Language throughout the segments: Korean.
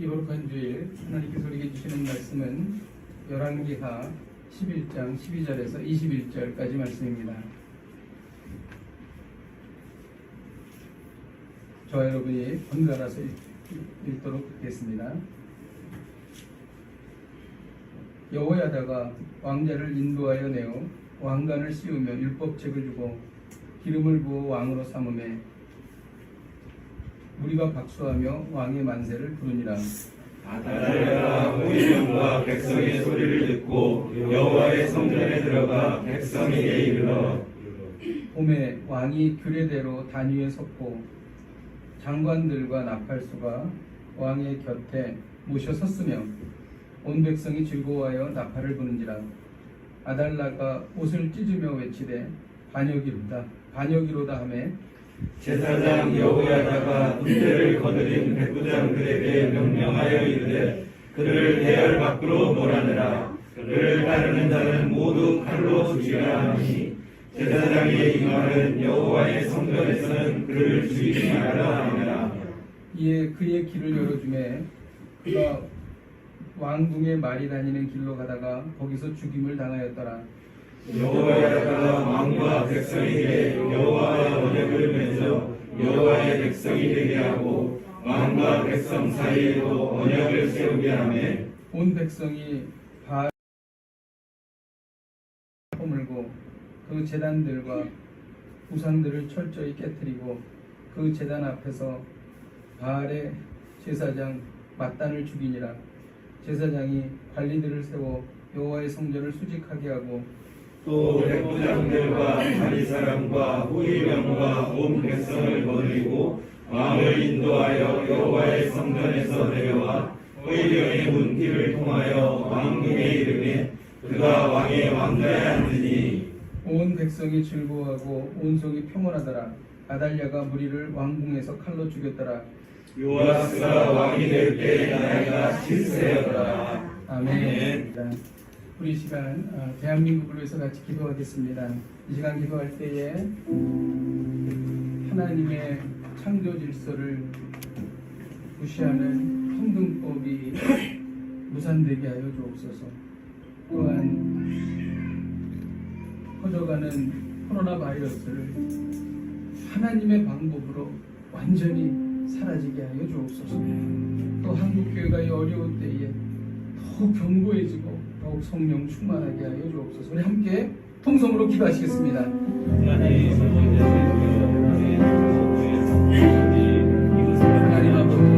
이 거룩한 주일 하나님께서 우리에게 주시는 말씀은 열왕기하 11장 12절에서 21절까지 말씀입니다. 저와 여러분이 번갈아서 읽도록 하겠습니다. 여호야다가 왕자를 인도하여 내어 왕관을 씌우며 율법책을 주고 기름을 부어 왕으로 삼음에 무리가 박수하며 왕의 만세를 부르니라. 아달랴가 호위병과 백성의 소리를 듣고 여호와의 성전에 들어가 백성에게 이르러 봄에 왕이 규례대로 단 위에 섰고 장관들과 나팔수가 왕의 곁에 모셔 섰으며 온 백성이 즐거워하여 나팔을 부는지라. 아달랴가 옷을 찢으며 외치되 반역이로다 하매 제사장 여호야다가 군대를 거느린 백부장들에게 명령하여 이르되 그를 대열 밖으로 몰아내라. 그를 따르는 자는 모두 칼로 죽이라 하니 제사장의 이 말은 여호와의 성전에서는 그를 죽이지 말라 하니라. 이에 그의 길을 열어주매 그가 왕궁의 말이 다니는 길로 가다가 거기서 죽임을 당하였더라. 여호야다가 왕과 백성에게 여호와의 언약을 맺어 여호와의 백성이 되게 하고 왕과 백성 사이에도 언약을 세우게 하며 온 백성이 바알을 허물고 그 제단들과 우상들을 철저히 깨뜨리고 그 제단 앞에서 바알의 제사장 맏단을 죽이니라. 제사장이 관리들을 세워 여호와의 성전을 수직하게 하고 또 백부장들과 바리사람과 호위병과 온 백성을 거느리고 왕을 인도하여 여호와의 성전에서 내려와 호위병의 문길을 통하여 왕궁에 이르매 그가 왕의 왕좌에 앉으니 온 백성이 즐거워하고 온 성이 평온하더라. 아달랴가 무리를 왕궁에서 칼로 죽였더라. 요아스가 왕이 될 때 나이가 7세였더라. 아멘. 우리 시간 대한민국을 위해서 같이 기도하겠습니다. 이 시간 기도할 때에 하나님의 창조 질서를 무시하는 평등법이 무산되게 하여 주옵소서. 또한 퍼져가는 코로나 바이러스를 하나님의 방법으로 완전히 사라지게 하여 주옵소서. 또 한국교회가 이 어려운 때에 더욱 견고해지고 더욱 성령 충만하게 하여 주옵소서. 우리 함께 통성으로 기도하시겠습니다. 하나님 아버지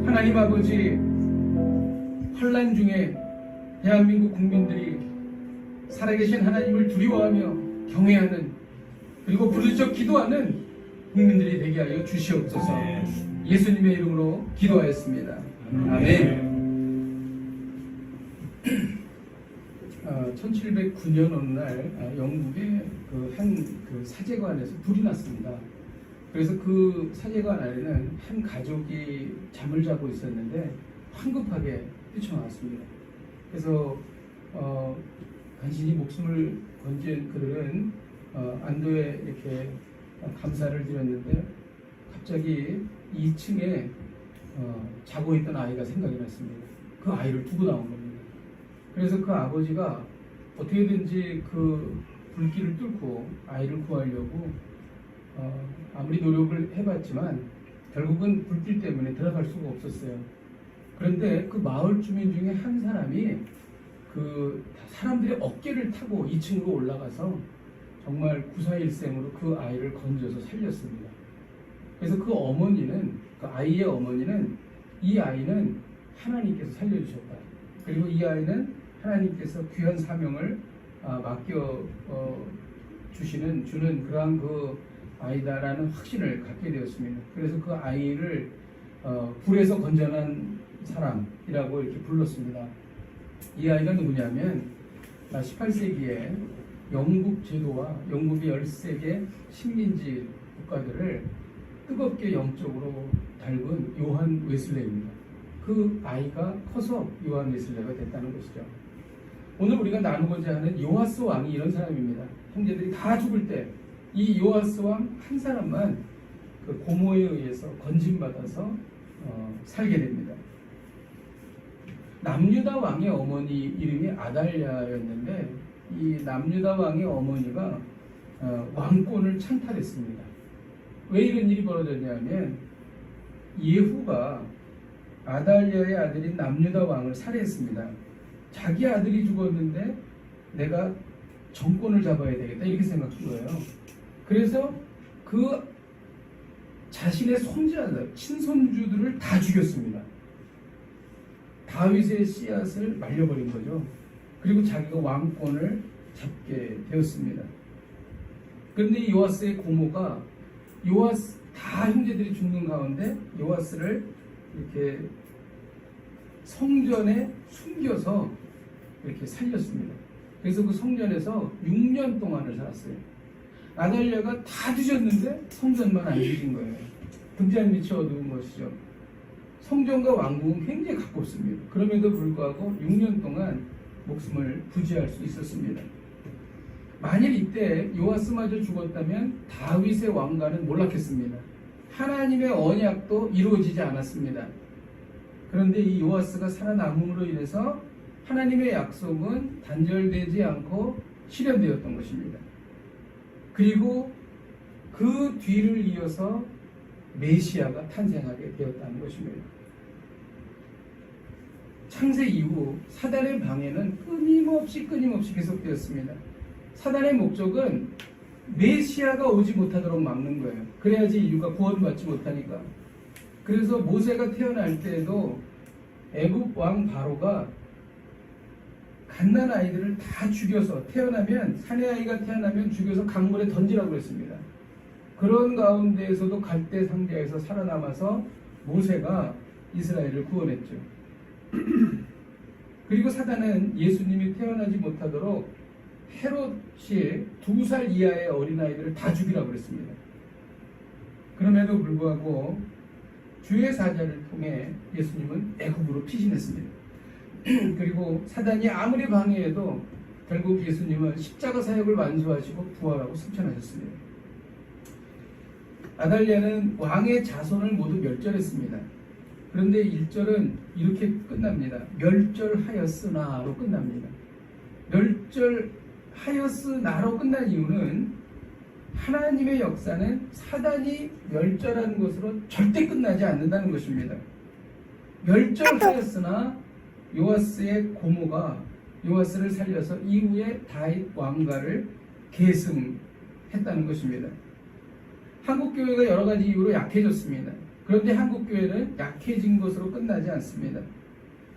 하나님 아버지, 환난 중에 대한민국 국민들이 살아계신 하나님을 두려워하며 경외하는 그리고 부르짖어 기도하는 국민들이 되게 하여 주시옵소서. 예수님의 이름으로 기도하였습니다. 아멘. 1709년 어느 날 영국의 한 사제관에서 불이 났습니다. 그래서 그 사제관 안에는 한 가족이 잠을 자고 있었는데 황급하게 뛰쳐나왔습니다. 그래서 간신히 목숨을 건진 그들은 안도에 이렇게 감사를 드렸는데 갑자기 2층에 자고 있던 아이가 생각이 났습니다. 그 아이를 두고 나온 겁니다. 그래서 그 아버지가 어떻게든지 그 불길을 뚫고 아이를 구하려고 아무리 노력을 해봤지만 결국은 불길 때문에 들어갈 수가 없었어요. 그런데 그 마을 주민 중에 한 사람이 그 사람들의 어깨를 타고 2층으로 올라가서 정말 구사일생으로 그 아이를 건져서 살렸습니다. 그래서 그 어머니는, 그 아이의 어머니는, 이 아이는 하나님께서 살려주셨다. 그리고 이 아이는 하나님께서 귀한 사명을 맡겨 주는 그러한 그 아이다라는 확신을 갖게 되었습니다. 그래서 그 아이를 불에서 건져난 사람이라고 이렇게 불렀습니다. 이 아이가 누구냐면 18세기에 영국 제도와 영국의 13개 식민지 국가들을 뜨겁게 영적으로 닮은 요한 웨슬레이입니다. 그 아이가 커서 요한 웨슬레이가 됐다는 것이죠. 오늘 우리가 나누고자 하는 요아스 왕이 이런 사람입니다. 형제들이 다 죽을 때 이 요아스 왕 한 사람만 그 고모에 의해서 건진받아서 살게 됩니다. 남유다 왕의 어머니 이름이 아달랴였는데 이 남유다 왕의 어머니가 왕권을 찬탈했습니다. 왜 이런 일이 벌어졌냐면 예후가 아달랴의 아들인 남유다 왕을 살해했습니다. 자기 아들이 죽었는데 내가 정권을 잡아야 되겠다 이렇게 생각한 거예요. 그래서 그 자신의 손자들, 친손주들을 다 죽였습니다. 다윗의 씨앗을 말려버린 거죠. 그리고 자기가 왕권을 잡게 되었습니다. 그런데 이 요아스의 고모가 요아스 다 형제들이 죽는 가운데 요아스를 이렇게 성전에 숨겨서 이렇게 살렸습니다. 그래서 그 성전에서 6년 동안을 살았어요. 아달랴가 다 뒤졌는데 성전만 안 뒤진 거예요. 등잔 밑이 어두운 것이죠. 성전과 왕궁은 굉장히 가깝습니다. 그럼에도 불구하고 6년 동안 목숨을 부지할 수 있었습니다. 만일 이때 요아스마저 죽었다면 다윗의 왕가는 몰락했습니다. 하나님의 언약도 이루어지지 않았습니다. 그런데 이 요아스가 살아남음으로 인해서 하나님의 약속은 단절되지 않고 실현되었던 것입니다. 그리고 그 뒤를 이어서 메시아가 탄생하게 되었다는 것입니다. 창세 이후 사단의 방해는 끊임없이 계속되었습니다. 사단의 목적은 메시아가 오지 못하도록 막는 거예요. 그래야지 인류가 구원받지 못하니까. 그래서 모세가 태어날 때에도 애굽 왕 바로가 갓난 아이들을 다 죽여서 사내 아이가 태어나면 죽여서 강물에 던지라고 그랬습니다. 그런 가운데에서도 갈대 상자에서 살아남아서 모세가 이스라엘을 구원했죠. 그리고 사단은 예수님이 태어나지 못하도록 헤롯이 2살 이하의 어린아이들을 다 죽이라고 그랬습니다. 그럼에도 불구하고 주의 사자를 통해 예수님은 애굽으로 피신했습니다. 그리고 사단이 아무리 방해해도 결국 예수님은 십자가 사역을 완수하시고 부활하고 승천하셨습니다. 아달랴는 왕의 자손을 모두 멸절했습니다. 그런데 1절은 이렇게 끝납니다. 멸절하였으나로 끝납니다. 멸절하였으나로 끝난 이유는 하나님의 역사는 사단이 멸절한 것으로 절대 끝나지 않는다는 것입니다. 멸절하였으나 요아스의 고모가 요아스를 살려서 이후에 다윗 왕가를 계승했다는 것입니다. 한국교회가 여러 가지 이유로 약해졌습니다. 그런데 한국교회는 약해진 것으로 끝나지 않습니다.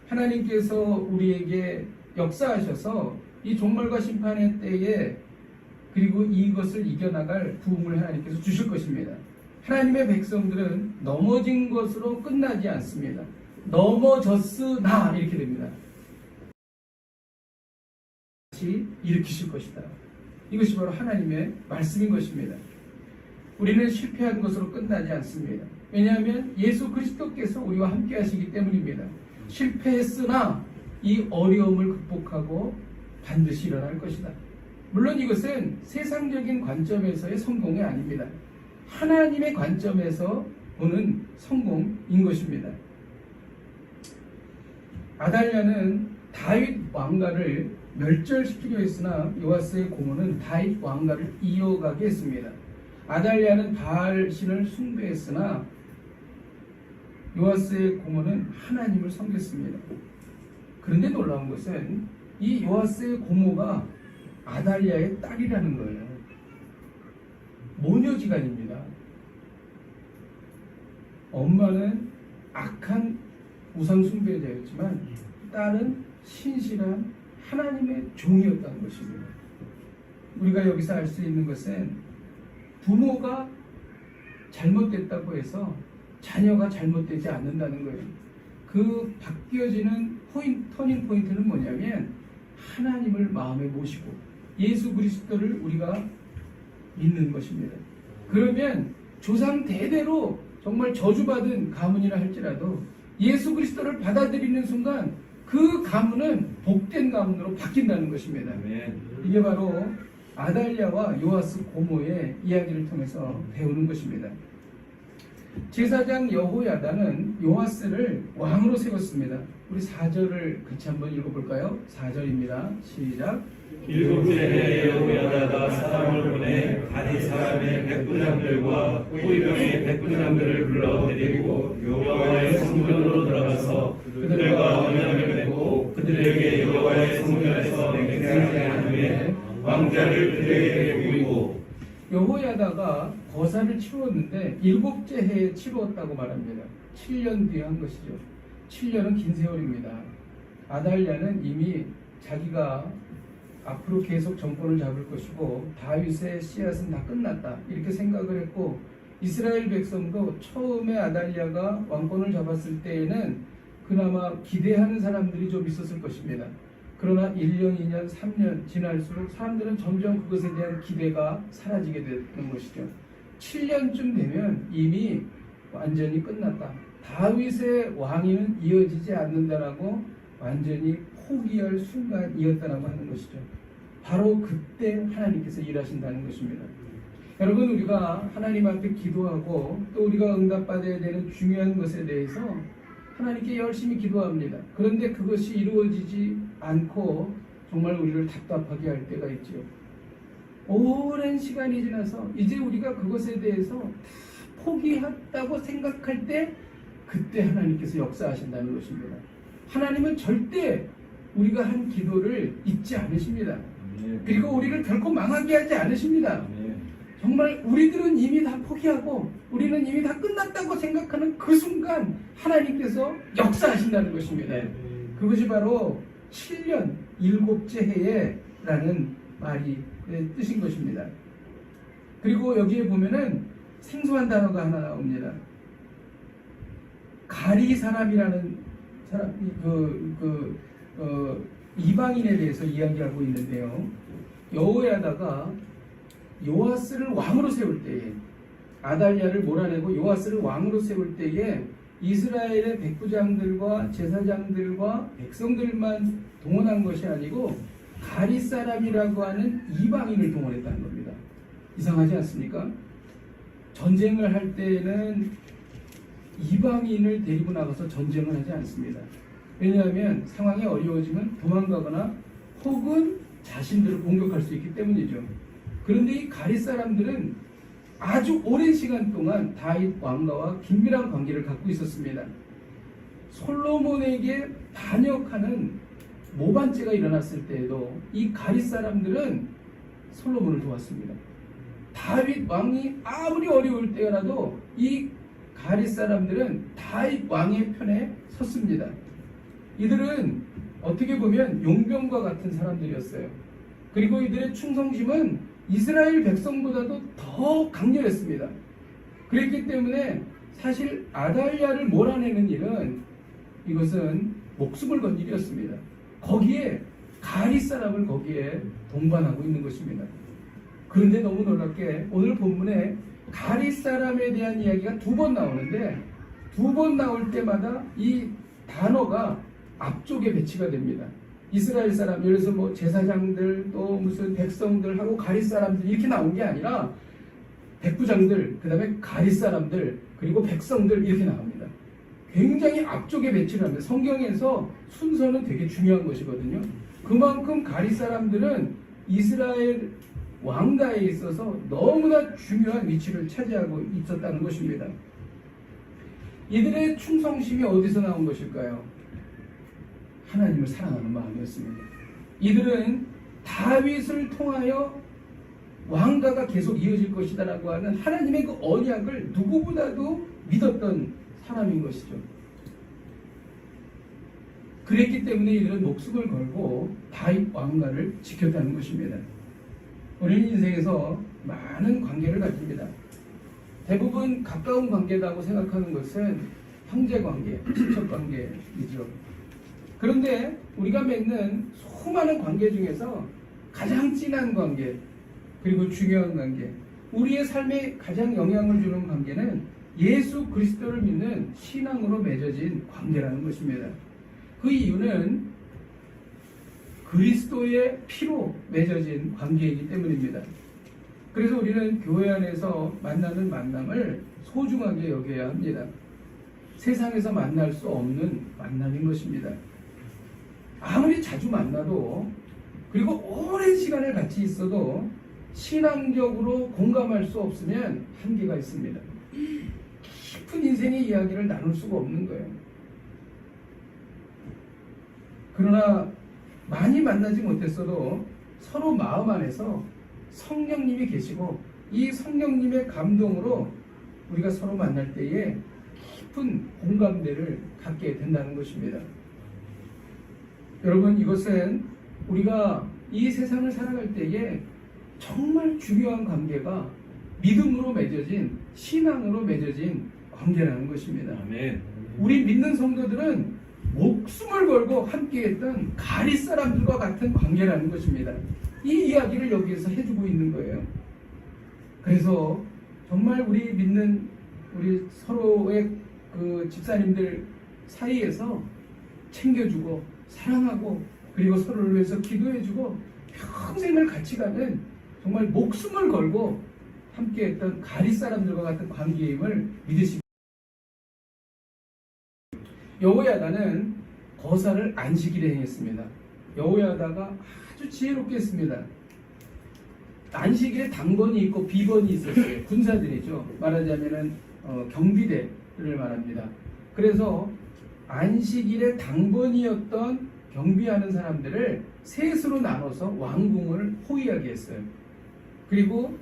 하나님께서 우리에게 역사하셔서 이 종말과 심판의 때에 그리고 이것을 이겨나갈 부흥을 하나님께서 주실 것입니다. 하나님의 백성들은 넘어진 것으로 끝나지 않습니다. 넘어졌으나 이렇게 됩니다. 다시 일으키실 것이다. 이것이 바로 하나님의 말씀인 것입니다. 우리는 실패한 것으로 끝나지 않습니다. 왜냐하면 예수 그리스도께서 우리와 함께 하시기 때문입니다. 실패했으나 이 어려움을 극복하고 반드시 일어날 것이다. 물론 이것은 세상적인 관점에서의 성공이 아닙니다. 하나님의 관점에서 보는 성공인 것입니다. 아달랴는 다윗 왕가를 멸절시키려 했으나 요아스의 고모는 다윗 왕가를 이어가게 했습니다. 아달랴는 바알 신을 숭배했으나 요아스의 고모는 하나님을 섬겼습니다. 그런데 놀라운 것은 이 요아스의 고모가 아달랴의 딸이라는 거예요. 모녀지간입니다. 엄마는 악한 우상 숭배자였지만 딸은 신실한 하나님의 종이었다는 것입니다. 우리가 여기서 알 수 있는 것은 부모가 잘못됐다고 해서 자녀가 잘못되지 않는다는 거예요. 그 바뀌어지는 터닝 포인트는 뭐냐면 하나님을 마음에 모시고 예수 그리스도를 우리가 믿는 것입니다. 그러면 조상 대대로 정말 저주받은 가문이라 할지라도 예수 그리스도를 받아들이는 순간 그 가문은 복된 가문으로 바뀐다는 것입니다. 이게 바로 아달랴와 요아스 고모의 이야기를 통해서 배우는 것입니다. 제사장 여호야다는 요아스를 왕으로 세웠습니다. 우리 4절을 같이 한번 읽어볼까요? 4절입니다. 시작. 일곱째 해에 여호야다가 사람을 보내 가디 사람의 백부장들과 호위병의 백부장들을 불러 데리고 여호와의 성전으로 들어가서 그들과 언약을 맺고 그들에게 여호와의 성전에서 맹세한 후에 왕자를 그들에게 보이고. 여호야다가 거사를 치루었는데 7째 해에 치루었다고 말합니다. 7년 뒤에 한 것이죠. 7년은 긴 세월입니다. 아달랴는 이미 자기가 앞으로 계속 정권을 잡을 것이고 다윗의 씨앗은 다 끝났다 이렇게 생각을 했고, 이스라엘 백성도 처음에 아달랴가 왕권을 잡았을 때에는 그나마 기대하는 사람들이 좀 있었을 것입니다. 그러나 1년, 2년, 3년 지날수록 사람들은 점점 그것에 대한 기대가 사라지게 되는 것이죠. 7년쯤 되면 이미 완전히 끝났다. 다윗의 왕위는 이어지지 않는다라고 완전히 포기할 순간이었다라고 하는 것이죠. 바로 그때 하나님께서 일하신다는 것입니다. 여러분, 우리가 하나님 앞에 기도하고 또 우리가 응답받아야 되는 중요한 것에 대해서 하나님께 열심히 기도합니다. 그런데 그것이 이루어지지 않고 정말 우리를 답답하게 할 때가 있죠. 오랜 시간이 지나서 이제 우리가 그것에 대해서 다 포기했다고 생각할 때 그때 하나님께서 역사하신다는 것입니다. 하나님은 절대 우리가 한 기도를 잊지 않으십니다. 그리고 우리를 결코 망하게 하지 않으십니다. 정말 우리들은 이미 다 포기하고 우리는 이미 다 끝났다고 생각하는 그 순간 하나님께서 역사하신다는 것입니다. 그것이 바로 7년 7째 해에 라는 말이 뜻인 것입니다. 그리고 여기에 보면은 생소한 단어가 하나 나옵니다. 가리 사람이라는 사람, 이방인에 대해서 이야기하고 있는데요. 여호야다가 요아스를 왕으로 세울 때에, 아달랴를 몰아내고 요아스를 왕으로 세울 때에 이스라엘의 백부장들과 제사장들과 백성들만 동원한 것이 아니고 가리 사람이라고 하는 이방인을 동원했다는 겁니다. 이상하지 않습니까? 전쟁을 할 때에는 이방인을 데리고 나가서 전쟁을 하지 않습니다. 왜냐하면 상황이 어려워지면 도망가거나 혹은 자신들을 공격할 수 있기 때문이죠. 그런데 이 가리 사람들은 아주 오랜 시간 동안 다윗 왕가와 긴밀한 관계를 갖고 있었습니다. 솔로몬에게 반역하는 모반죄가 일어났을 때에도 이 가리 사람들은 솔로몬을 도왔습니다. 다윗 왕이 아무리 어려울 때라도 이 가리 사람들은 다윗 왕의 편에 섰습니다. 이들은 어떻게 보면 용병과 같은 사람들이었어요. 그리고 이들의 충성심은 이스라엘 백성보다도 더 강렬했습니다. 그랬기 때문에 사실 아달랴를 몰아내는 일은 이것은 목숨을 건 일이었습니다. 거기에 가리 사람을 거기에 동반하고 있는 것입니다. 그런데 너무 놀랍게 오늘 본문에 가리 사람에 대한 이야기가 2번 나오는데 2번 나올 때마다 이 단어가 앞쪽에 배치가 됩니다. 이스라엘 사람, 예를 들어서 뭐 제사장들 또 무슨 백성들하고 가리 사람들 이렇게 나온 게 아니라 백부장들, 그 다음에 가리 사람들, 그리고 백성들 이렇게 나옵니다. 굉장히 앞쪽에 배치를 합니다. 성경에서 순서는 되게 중요한 것이거든요. 그만큼 가리 사람들은 이스라엘 왕가에 있어서 너무나 중요한 위치를 차지하고 있었다는 것입니다. 이들의 충성심이 어디서 나온 것일까요? 하나님을 사랑하는 마음이었습니다. 이들은 다윗을 통하여 왕가가 계속 이어질 것이다라고 하는 하나님의 그 언약을 누구보다도 믿었던 사람인 것이죠. 그랬기 때문에 이들은 목숨을 걸고 다윗 왕가를 지켰다는 것입니다. 우리는 인생에서 많은 관계를 가집니다. 대부분 가까운 관계라고 생각하는 것은 형제관계, 친척관계이죠. 그런데 우리가 맺는 수많은 관계 중에서 가장 진한 관계, 그리고 중요한 관계, 우리의 삶에 가장 영향을 주는 관계는 예수 그리스도를 믿는 신앙으로 맺어진 관계라는 것입니다. 그 이유는 그리스도의 피로 맺어진 관계이기 때문입니다. 그래서 우리는 교회 안에서 만나는 만남을 소중하게 여겨야 합니다. 세상에서 만날 수 없는 만남인 것입니다. 아무리 자주 만나도, 그리고 오랜 시간을 같이 있어도 신앙적으로 공감할 수 없으면 한계가 있습니다. 깊은 인생의 이야기를 나눌 수가 없는 거예요. 그러나 많이 만나지 못했어도 서로 마음 안에서 성령님이 계시고 이 성령님의 감동으로 우리가 서로 만날 때에 깊은 공감대를 갖게 된다는 것입니다. 여러분, 이것은 우리가 이 세상을 살아갈 때에 정말 중요한 관계가 믿음으로 맺어진, 신앙으로 맺어진 관계라는 것입니다. 아멘. 우리 믿는 성도들은 목숨을 걸고 함께했던 가리 사람들과 같은 관계라는 것입니다. 이 이야기를 여기에서 해주고 있는 거예요. 그래서 정말 우리 믿는 우리 서로의 그 집사님들 사이에서 챙겨주고 사랑하고 그리고 서로를 위해서 기도해주고 평생을 같이 가는 정말 목숨을 걸고 함께했던 가리 사람들과 같은 관계임을 믿으시고, 여호야다는 거사를 안식일에 행했습니다. 여호야다가 아주 지혜롭게 했습니다. 안식일에 당번이 있고 비번이 있었어요. 군사들이죠. 말하자면은 경비대를 말합니다. 그래서 안식일에 당번이었던 경비하는 사람들을 셋으로 나눠서 왕궁을 호위하게 했어요. 그리고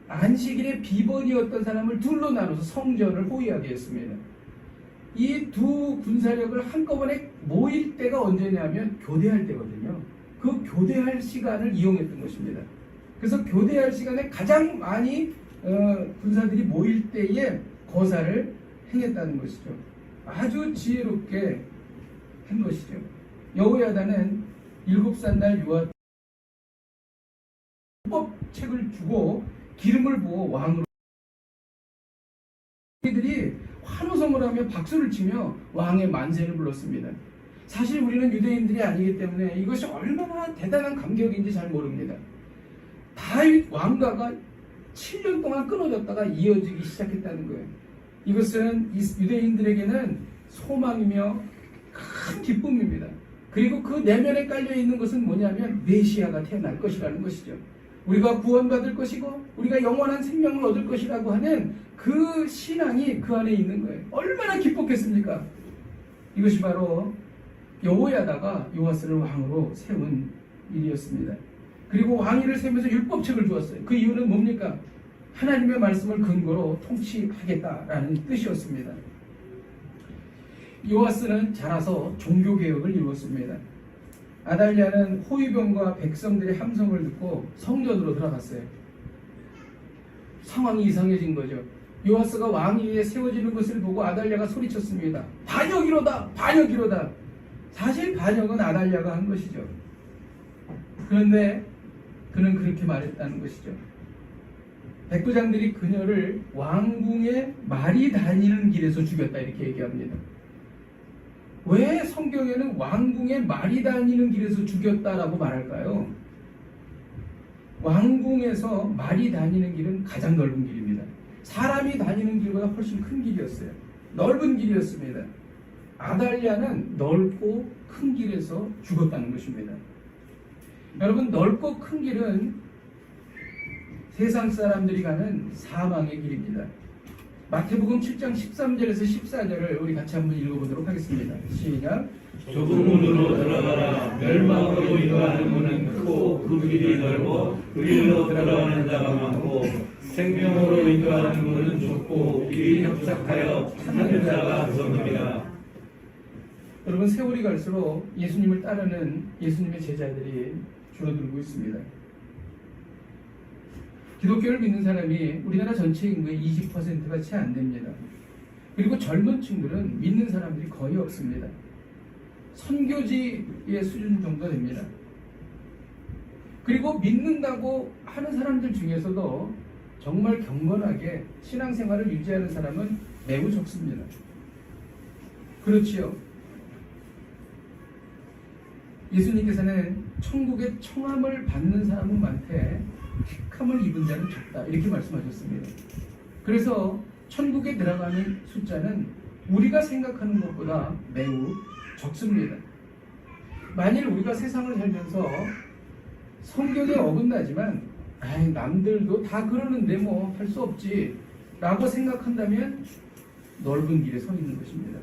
안식일에 비번이었던 사람을 둘로 나눠서 성전을 호위하게 했습니다. 이 두 군사력을 한꺼번에 모일 때가 언제냐면 교대할 때거든요. 그 교대할 시간을 이용했던 것입니다. 그래서 교대할 시간에 가장 많이 군사들이 모일 때에 거사를 행했다는 것이죠. 아주 지혜롭게 한 것이죠. 여호야다는 7살 날 율법책을 주고 기름을 부어 왕으로, 이들이 환호성을 하며 박수를 치며 왕의 만세를 불렀습니다. 사실 우리는 유대인들이 아니기 때문에 이것이 얼마나 대단한 감격인지 잘 모릅니다. 다윗 왕가가 7년 동안 끊어졌다가 이어지기 시작했다는 거예요. 이것은 유대인들에게는 소망이며 큰 기쁨입니다. 그리고 그 내면에 깔려있는 것은 뭐냐면 메시아가 태어날 것이라는 것이죠. 우리가 구원받을 것이고 우리가 영원한 생명을 얻을 것이라고 하는 그 신앙이 그 안에 있는 거예요. 얼마나 기뻤겠습니까? 이것이 바로 여호야다가 요아스를 왕으로 세운 일이었습니다. 그리고 왕위를 세우면서 율법책을 주었어요. 그 이유는 뭡니까? 하나님의 말씀을 근거로 통치하겠다라는 뜻이었습니다. 요아스는 자라서 종교개혁을 이루었습니다. 아달랴는 호위병과 백성들의 함성을 듣고 성전으로 들어갔어요. 상황이 이상해진 거죠. 요아스가 왕위에 세워지는 것을 보고 아달랴가 소리쳤습니다. 반역이로다! 반역이로다! 사실 반역은 아달랴가 한 것이죠. 그런데 그는 그렇게 말했다는 것이죠. 백부장들이 그녀를 왕궁에 말이 다니는 길에서 죽였다 이렇게 얘기합니다. 왜 성경에는 왕궁에 말이 다니는 길에서 죽였다라고 말할까요? 왕궁에서 말이 다니는 길은 가장 넓은 길입니다. 사람이 다니는 길보다 훨씬 큰 길이었어요. 넓은 길이었습니다. 아달랴는 넓고 큰 길에서 죽었다는 것입니다. 여러분, 넓고 큰 길은 세상 사람들이 가는 사망의 길입니다. 마태복음 7장 13절에서 14절을 우리 같이 한번 읽어보도록 하겠습니다. 시작. 좁은 문으로 들어가라. 멸망으로 인도하는 문은 크고 그 길이 넓고 그 길로 들어가는 자가 많고 생명으로 인도하는 분은 좋고 이리 협착하여 찾는 자가 적습니다. 여러분, 세월이 갈수록 예수님을 따르는 예수님의 제자들이 줄어들고 있습니다. 기독교를 믿는 사람이 우리나라 전체 인구의 20%가 채 안 됩니다. 그리고 젊은 층들은 믿는 사람들이 거의 없습니다. 선교지의 수준 정도 됩니다. 그리고 믿는다고 하는 사람들 중에서도 정말 경건하게 신앙생활을 유지하는 사람은 매우 적습니다. 그렇지요. 예수님께서는 천국의 청함을 받는 사람은 많되 택함을 입은 자는 적다, 이렇게 말씀하셨습니다. 그래서 천국에 들어가는 숫자는 우리가 생각하는 것보다 매우 적습니다. 만일 우리가 세상을 살면서 성경에 어긋나지만 남들도 다 그러는데 뭐 할 수 없지 라고 생각한다면 넓은 길에 서 있는 것입니다.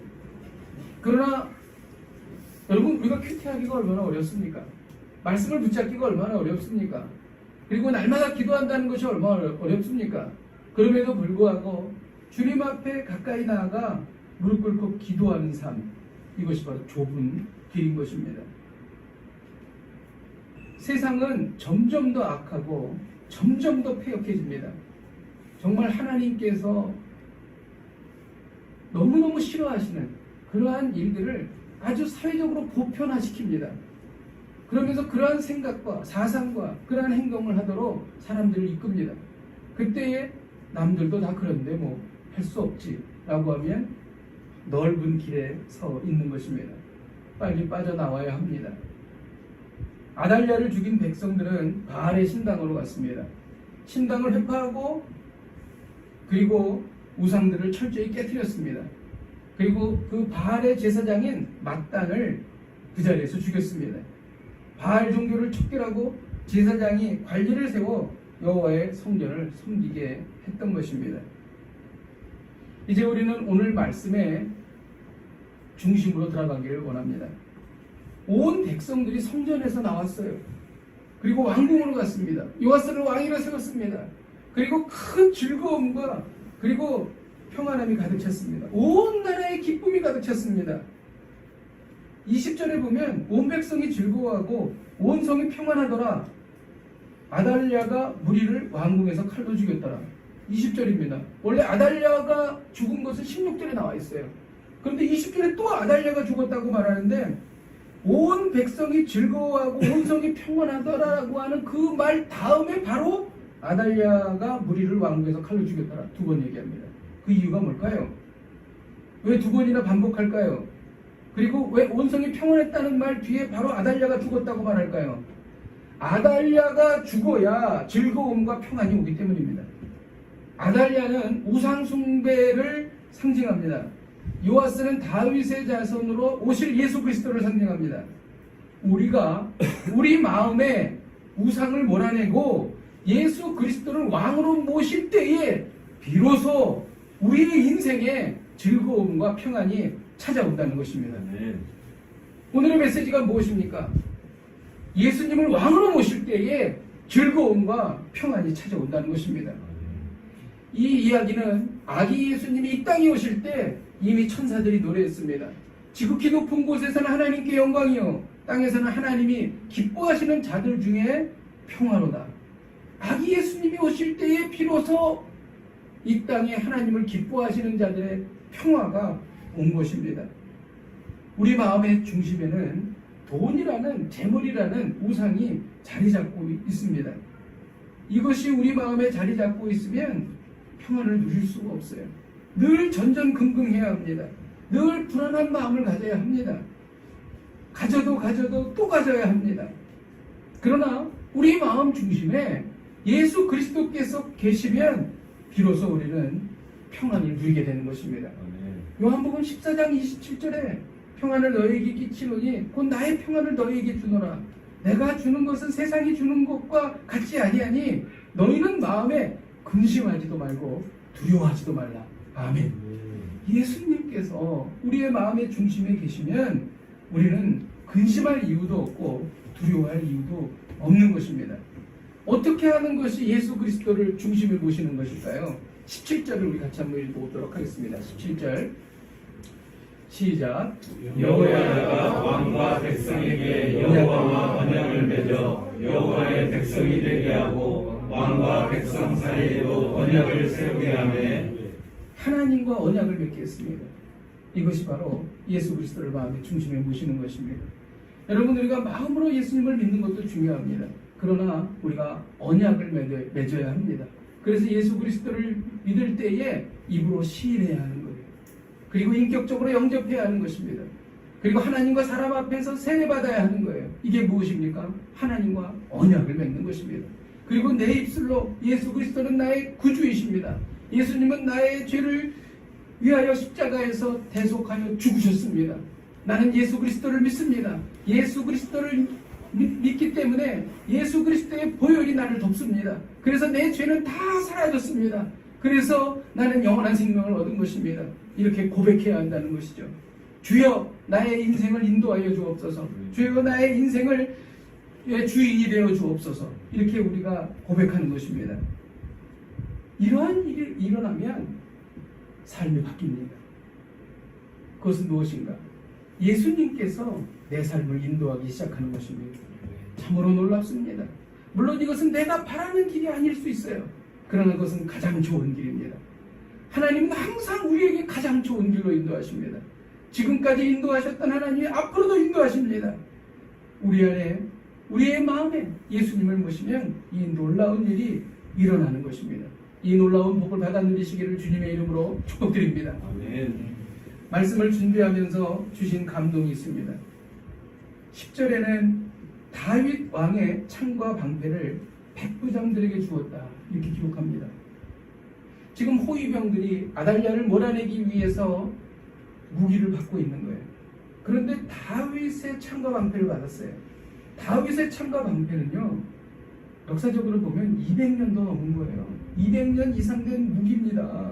그러나 여러분, 우리가 큐티하기가 얼마나 어렵습니까? 말씀을 붙잡기가 얼마나 어렵습니까? 그리고 날마다 기도한다는 것이 얼마나 어렵습니까? 그럼에도 불구하고 주님 앞에 가까이 나아가 무릎 꿇고 기도하는 삶, 이것이 바로 좁은 길인 것입니다. 세상은 점점 더 악하고 점점 더 패역해집니다. 정말 하나님께서 너무너무 싫어하시는 그러한 일들을 아주 사회적으로 보편화시킵니다. 그러면서 그러한 생각과 사상과 그러한 행동을 하도록 사람들을 이끕니다. 그때에 남들도 다 그런데 뭐 할 수 없지 라고 하면 넓은 길에 서 있는 것입니다. 빨리 빠져나와야 합니다. 아달랴를 죽인 백성들은 바알의 신당으로 갔습니다. 신당을 회파하고 그리고 우상들을 철저히 깨뜨렸습니다. 그리고 그 바알의 제사장인 맏단을 그 자리에서 죽였습니다. 바알 종교를 척결하고 제사장이 관리를 세워 여호와의 성전을 섬기게 했던 것입니다. 이제 우리는 오늘 말씀의 중심으로 들어가기를 원합니다. 온 백성들이 성전에서 나왔어요. 그리고 왕궁으로 갔습니다. 요아스를 왕위로 세웠습니다. 그리고 큰 즐거움과 그리고 평안함이 가득 찼습니다. 온 나라에 기쁨이 가득 찼습니다. 20절에 보면 온 백성이 즐거워하고 온 성이 평안하더라. 아달랴가 무리를 왕궁에서 칼로 죽였더라. 20절입니다. 원래 아달랴가 죽은 것은 16절에 나와 있어요. 그런데 20절에 또 아달랴가 죽었다고 말하는데 온 백성이 즐거워하고 온 성이 평안하더라라고 하는 그 말 다음에 바로 아달랴가 무리를 왕궁에서 칼로 죽였더라. 두 번 얘기합니다. 그 이유가 뭘까요? 왜 두 번이나 반복할까요? 그리고 왜 온 성이 평안했다는 말 뒤에 바로 아달랴가 죽었다고 말할까요? 아달랴가 죽어야 즐거움과 평안이 오기 때문입니다. 아달랴는 우상 숭배를 상징합니다. 요아스는 다윗의 자손으로 오실 예수 그리스도를 상징합니다. 우리가 우리 마음에 우상을 몰아내고 예수 그리스도를 왕으로 모실 때에 비로소 우리의 인생에 즐거움과 평안이 찾아온다는 것입니다. 오늘의 메시지가 무엇입니까? 예수님을 왕으로 모실 때에 즐거움과 평안이 찾아온다는 것입니다. 이 이야기는 아기 예수님이 이 땅에 오실 때 이미 천사들이 노래했습니다. 지극히 높은 곳에서는 하나님께 영광이요 땅에서는 하나님이 기뻐하시는 자들 중에 평화로다. 아기 예수님이 오실 때에 비로소 이 땅에 하나님을 기뻐하시는 자들의 평화가 온 것입니다. 우리 마음의 중심에는 돈이라는 재물이라는 우상이 자리 잡고 있습니다. 이것이 우리 마음에 자리 잡고 있으면 평안을 누릴 수가 없어요. 늘 전전긍긍해야 합니다. 늘 불안한 마음을 가져야 합니다. 가져도 또 가져야 합니다. 그러나 우리 마음 중심에 예수 그리스도께서 계시면 비로소 우리는 평안을 누리게 되는 것입니다. 요한복음 14장 27절에 평안을 너희에게 끼치노니 곧 나의 평안을 너희에게 주노라. 내가 주는 것은 세상이 주는 것과 같지 아니하니 너희는 마음에 근심하지도 말고 두려워하지도 말라. 아멘. 예수님께서 우리의 마음의 중심에 계시면 우리는 근심할 이유도 없고 두려워할 이유도 없는 것입니다. 어떻게 하는 것이 예수 그리스도를 중심에 모시는 것일까요? 17절을 우리 같이 한번 읽어보도록 하겠습니다. 17절 시작. 여호야다가 왕과 백성에게 여호와와 언약을 맺어 여호와의 백성이 되게 하고 왕과 백성 사이에도 언약을 세우게 하매 하나님과 언약을 맺게 했습니다. 이것이 바로 예수 그리스도를 마음의 중심에 모시는 것입니다. 여러분, 우리가 마음으로 예수님을 믿는 것도 중요합니다. 그러나 우리가 언약을 맺어야 합니다. 그래서 예수 그리스도를 믿을 때에 입으로 시인해야 하는 거예요. 그리고 인격적으로 영접해야 하는 것입니다. 그리고 하나님과 사람 앞에서 세례받아야 하는 거예요. 이게 무엇입니까? 하나님과 언약을 맺는 것입니다. 그리고 내 입술로 예수 그리스도는 나의 구주이십니다. 예수님은 나의 죄를 위하여 십자가에서 대속하여 죽으셨습니다. 나는 예수 그리스도를 믿습니다. 예수 그리스도를 믿기 때문에 예수 그리스도의 보혈이 나를 돕습니다. 그래서 내 죄는 다 사라졌습니다. 그래서 나는 영원한 생명을 얻은 것입니다. 이렇게 고백해야 한다는 것이죠. 주여 나의 인생을 인도하여 주옵소서. 주여 나의 인생을 주인이 되어 주옵소서. 이렇게 우리가 고백하는 것입니다. 이러한 일이 일어나면 삶이 바뀝니다. 그것은 무엇인가? 예수님께서 내 삶을 인도하기 시작하는 것입니다. 참으로 놀랍습니다. 물론 이것은 내가 바라는 길이 아닐 수 있어요. 그러나 그것은 가장 좋은 길입니다. 하나님은 항상 우리에게 가장 좋은 길로 인도하십니다. 지금까지 인도하셨던 하나님이 앞으로도 인도하십니다. 우리 안에, 우리의 마음에 예수님을 모시면 이 놀라운 일이 일어나는 것입니다. 이 놀라운 복을 받아 누리시기를 주님의 이름으로 축복드립니다. 아멘. 말씀을 준비하면서 주신 감동이 있습니다. 10절에는 다윗 왕의 창과 방패를 백부장들에게 주었다, 이렇게 기록합니다. 지금 호위병들이 아달랴를 몰아내기 위해서 무기를 받고 있는 거예요. 그런데 다윗의 창과 방패를 받았어요. 다윗의 창과 방패는요, 역사적으로 보면 200년도 넘은 거예요. 200년 이상 된 무기입니다.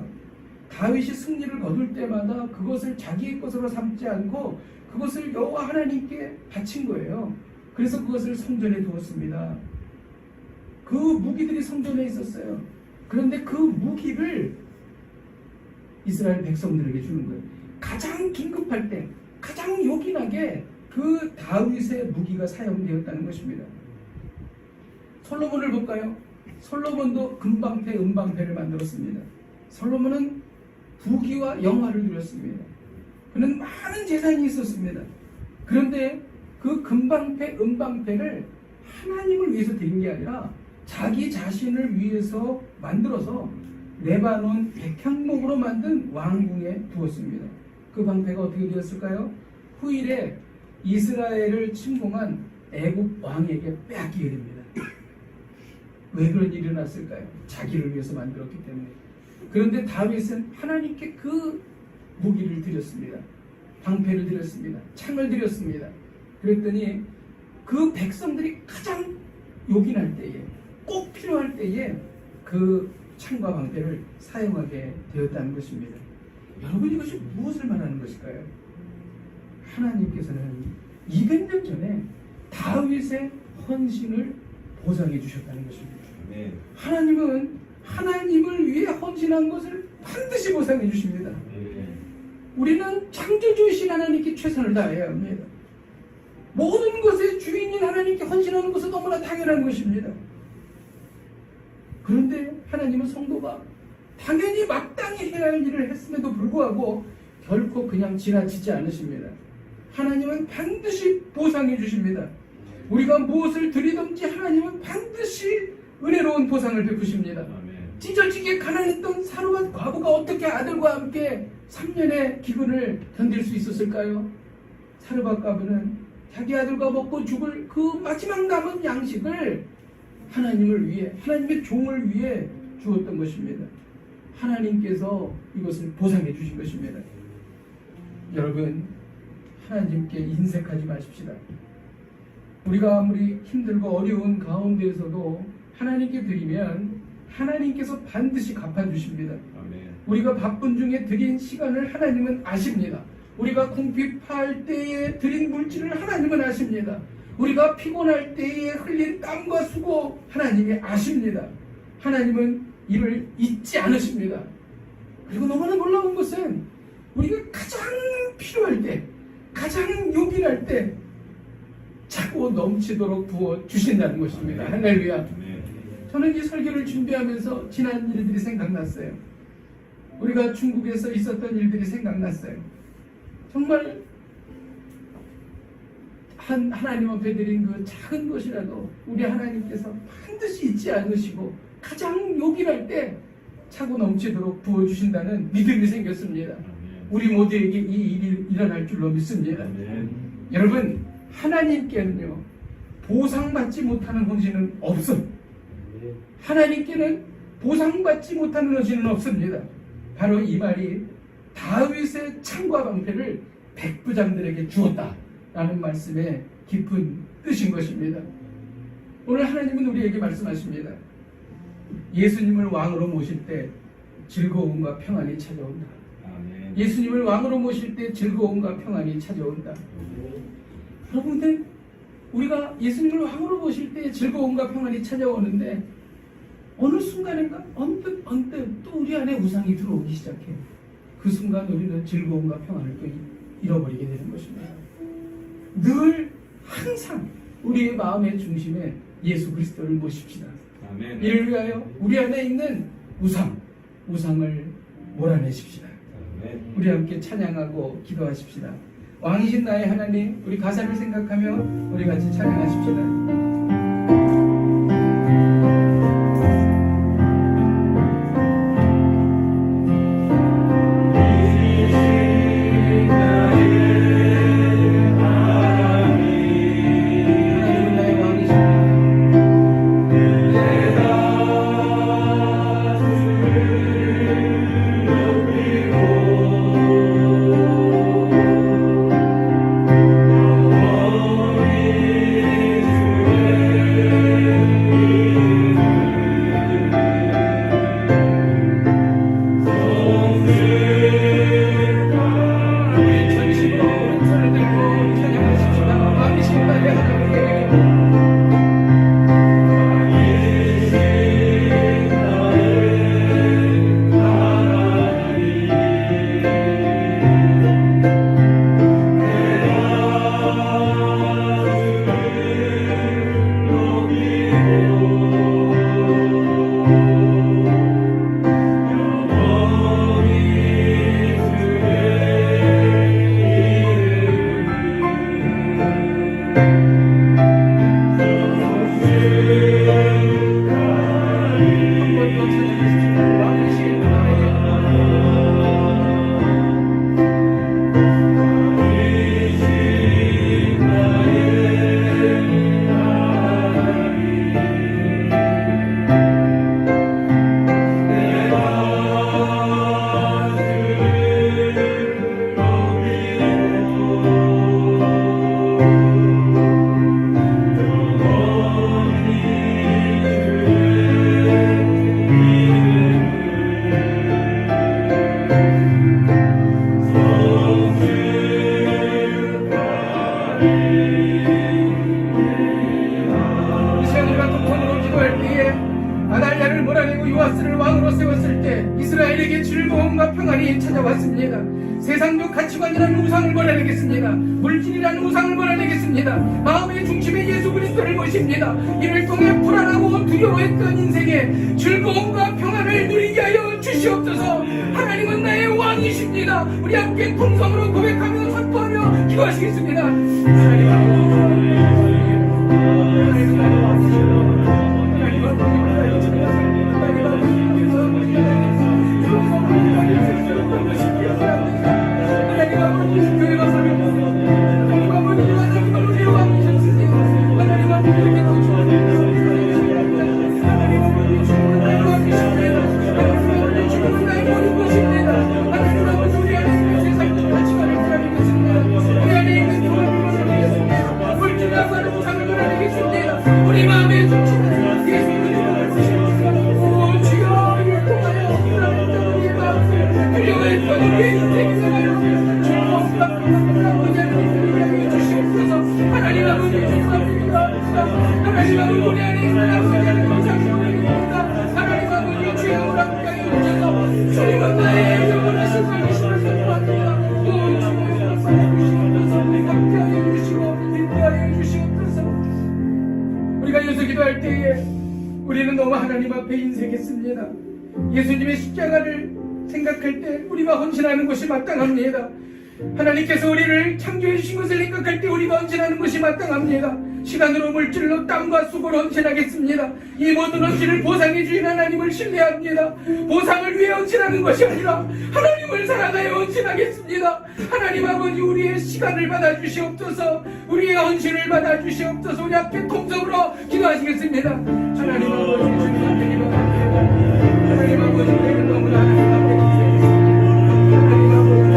다윗이 승리를 거둘 때마다 그것을 자기의 것으로 삼지 않고 그것을 여호와 하나님께 바친 거예요. 그래서 그것을 성전에 두었습니다. 그 무기들이 성전에 있었어요. 그런데 그 무기를 이스라엘 백성들에게 주는 거예요. 가장 긴급할 때, 가장 요긴하게 그 다윗의 무기가 사용되었다는 것입니다. 솔로몬을 볼까요? 솔로몬도 금방패, 은방패를 만들었습니다. 솔로몬은 부귀와 영화를 누렸습니다. 그는 많은 재산이 있었습니다. 그런데 그 금방패, 은방패를 하나님을 위해서 드린 게 아니라 자기 자신을 위해서 만들어서 레바논 백향목으로 만든 왕궁에 두었습니다. 그 방패가 어떻게 되었을까요? 후일에 이스라엘을 침공한 애굽 왕에게 빼앗기게 됩니다. 왜 그런 일이 일어났을까요? 자기를 위해서 만들었기 때문에. 그런데 다윗은 하나님께 그 무기를 드렸습니다. 방패를 드렸습니다. 창을 드렸습니다. 그랬더니 그 백성들이 가장 요긴할 때에, 꼭 필요할 때에 그 창과 방패를 사용하게 되었다는 것입니다. 여러분, 이것이 무엇을 말하는 것일까요? 하나님께서는 200년 전에 다윗의 헌신을 보상해 주셨다는 것입니다. 네. 하나님은 하나님을 위해 헌신한 것을 반드시 보상해 주십니다. 네. 우리는 창조주이신 하나님께 최선을 다해야 합니다. 모든 것의 주인인 하나님께 헌신하는 것은 너무나 당연한 것입니다. 그런데 하나님은 성도가 당연히 마땅히 해야 할 일을 했음에도 불구하고 결코 그냥 지나치지 않으십니다. 하나님은 반드시 보상해 주십니다. 우리가 무엇을 드리든지 하나님은 반드시 은혜로운 보상을 베푸십니다. 찢어지게 가난했던 사르밧 과부가 어떻게 아들과 함께 3년의 기근을 견딜 수 있었을까요? 사르밧 과부는 자기 아들과 먹고 죽을 그 마지막 남은 양식을 하나님을 위해, 하나님의 종을 위해 주었던 것입니다. 하나님께서 이것을 보상해 주신 것입니다. 여러분, 하나님께 인색하지 마십시다. 우리가 아무리 힘들고 어려운 가운데에서도 하나님께 드리면 하나님께서 반드시 갚아주십니다. 우리가 바쁜 중에 드린 시간을 하나님은 아십니다. 우리가 궁핍할 때에 드린 물질을 하나님은 아십니다. 우리가 피곤할 때에 흘린 땀과 수고 하나님이 아십니다. 하나님은 이를 잊지 않으십니다. 그리고 너무나 놀라운 것은 우리가 가장 필요할 때, 가장 요긴할 때 차고 넘치도록 부어 주신다는 것입니다. 할렐루야. 저는 이 설교를 준비하면서 지난 일들이 생각났어요. 우리가 중국에서 있었던 일들이 생각났어요. 정말 하나님 앞에 드린 그 작은 것이라도 우리 하나님께서 반드시 잊지 않으시고 가장 요긴할 때 차고 넘치도록 부어주신다는 믿음이 생겼습니다. 우리 모두에게 이 일이 일어날 줄로 믿습니다. 여러분, 하나님께는요 보상받지 못하는 헌신은 없음. 하나님께는 보상받지 못하는 헌신은 없습니다. 바로 이 말이 다윗의 창과 방패를 백부장들에게 주었다라는 말씀의 깊은 뜻인 것입니다. 오늘 하나님은 우리에게 말씀하십니다. 예수님을 왕으로 모실 때 즐거움과 평안이 찾아온다. 예수님을 왕으로 모실 때 즐거움과 평안이 찾아온다. 여러분들, 우리가 예수님을 왕으로 모실 때 즐거움과 평안이 찾아오는데 어느 순간인가 언뜻 또 우리 안에 우상이 들어오기 시작해요. 그 순간 우리는 즐거움과 평안을 또 잃어버리게 되는 것입니다. 늘 항상 우리의 마음의 중심에 예수 그리스도를 모십시다. 아멘. 이를 위하여 우리 안에 있는 우상을 몰아내십시다. 아멘. 우리 함께 찬양하고 기도하십시다. 왕이신 나의 하나님, 우리 가사를 생각하며 우리 같이 찬양하십시다. 이스라엘에게 즐거움과 평안이 찾아왔습니다. 세상적 가치관이라는 우상을 몰아내겠습니다. 물질이라는 우상을 몰아내겠습니다. 마음의 중심에 예수 그리스도를 모십니다. 이를 통해 불안하고 두려워했던 인생에 즐거움과 평안을 누리게 하여 주시옵소서. 하나님은 나의 왕이십니다. 우리 함께 통성으로 고백하며 선포하며 기도하시겠습니다. 우리 너무 하나님 앞에 인색했습니다. 예수님의 십자가를 생각할 때 우리가 헌신하는 것이 마땅합니다. 하나님께서 우리를 창조해 주신 것을 생각할 때 우리가 헌신하는 것이 마땅합니다. 시간으로 물질로 땀과 수고로 헌신하겠습니다. 이 모든 헌신을 보상해 주신 하나님을 신뢰합니다. 보상을 위해 헌신하는 것이 아니라 하나님을 사랑하여 헌신하겠습니다. 하나님 아버지, 우리의 시간을 받아주시옵소서. 우리의 헌신을 받아주시옵소서. 우리 앞에 통성으로 기도하시겠습니다. 하나님 아버지, 주님 앞에 기도합니다. 하나님 아버지, 우리는 너무나 하나님 앞에 기도했습니다. 하나님 아버지,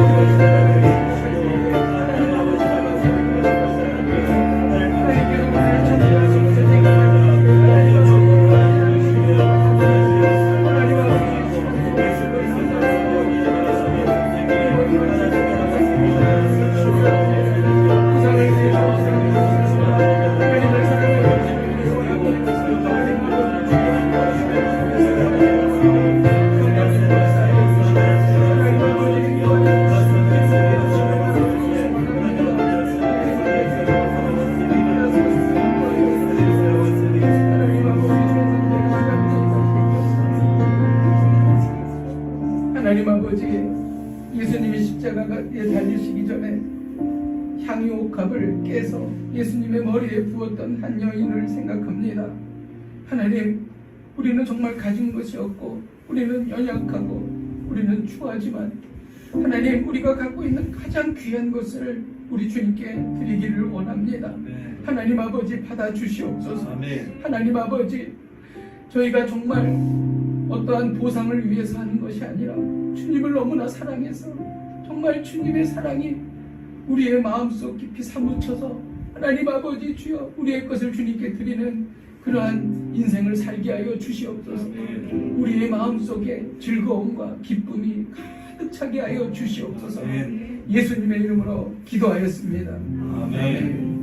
하나님 아버지, 예수님이 십자가에 달리시기 전에 향유옥합을 깨서 예수님의 머리에 부었던 한 여인을 생각합니다. 하나님, 우리는 정말 가진 것이 없고 우리는 연약하고 우리는 추하지만 하나님, 우리가 갖고 있는 가장 귀한 것을 우리 주님께 드리기를 원합니다. 하나님 아버지, 받아주시옵소서. 하나님 아버지, 저희가 정말 어떠한 보상을 위해서 하는 것이 아니라 주님을 너무나 사랑해서 정말 주님의 사랑이 우리의 마음속 깊이 사무쳐서 하나님 아버지, 주여 우리의 것을 주님께 드리는 그러한 인생을 살게 하여 주시옵소서. 우리의 마음속에 즐거움과 기쁨이 가득 차게 하여 주시옵소서. 예수님의 이름으로 기도하였습니다. 아멘.